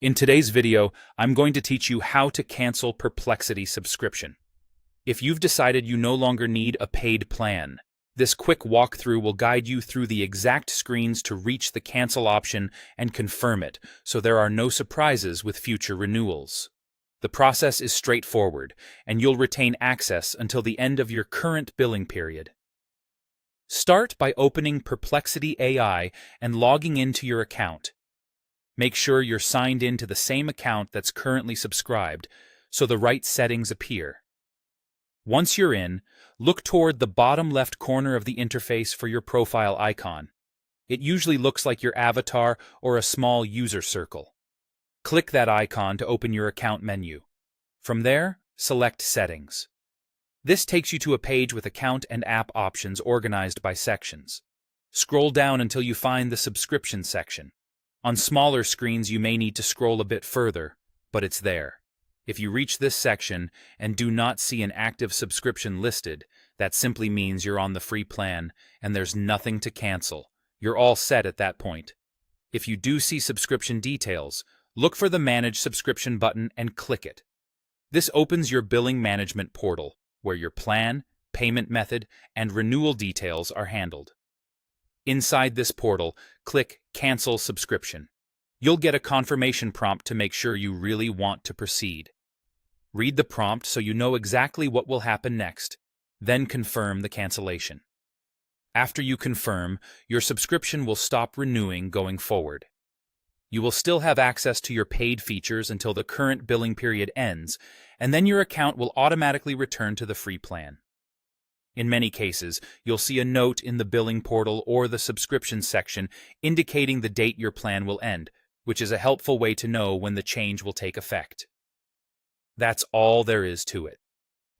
In today's video, I'm going to teach you how to cancel Perplexity subscription. If you've decided you no longer need a paid plan, this quick walkthrough will guide you through the exact screens to reach the cancel option and confirm it, so there are no surprises with future renewals. The process is straightforward, and you'll retain access until the end of your current billing period. Start by opening Perplexity AI and logging into your account. Make sure you're signed in to the same account that's currently subscribed, so the right settings appear. Once you're in, look toward the bottom left corner of the interface for your profile icon. It usually looks like your avatar or a small user circle. Click that icon to open your account menu. From there, select Settings. This takes you to a page with account and app options organized by sections. Scroll down until you find the Subscription section. On smaller screens, you may need to scroll a bit further, but it's there. If you reach this section and do not see an active subscription listed, that simply means you're on the free plan and there's nothing to cancel. You're all set at that point. If you do see subscription details, look for the Manage Subscription button and click it. This opens your billing management portal, where your plan, payment method, and renewal details are handled. Inside this portal, click Cancel Subscription. You'll get a confirmation prompt to make sure you really want to proceed. Read the prompt so you know exactly what will happen next, then confirm the cancellation. After you confirm, your subscription will stop renewing going forward. You will still have access to your paid features until the current billing period ends, and then your account will automatically return to the free plan. In many cases, you'll see a note in the billing portal or the subscription section indicating the date your plan will end, which is a helpful way to know when the change will take effect. That's all there is to it.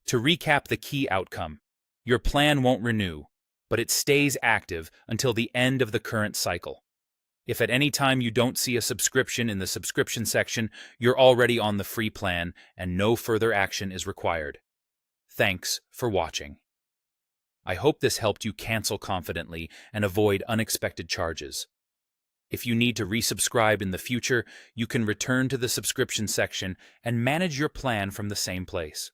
To recap the key outcome, your plan won't renew, but it stays active until the end of the current cycle. If at any time you don't see a subscription in the subscription section, you're already on the free plan and no further action is required. Thanks for watching. I hope this helped you cancel confidently and avoid unexpected charges. If you need to resubscribe in the future, you can return to the subscription section and manage your plan from the same place.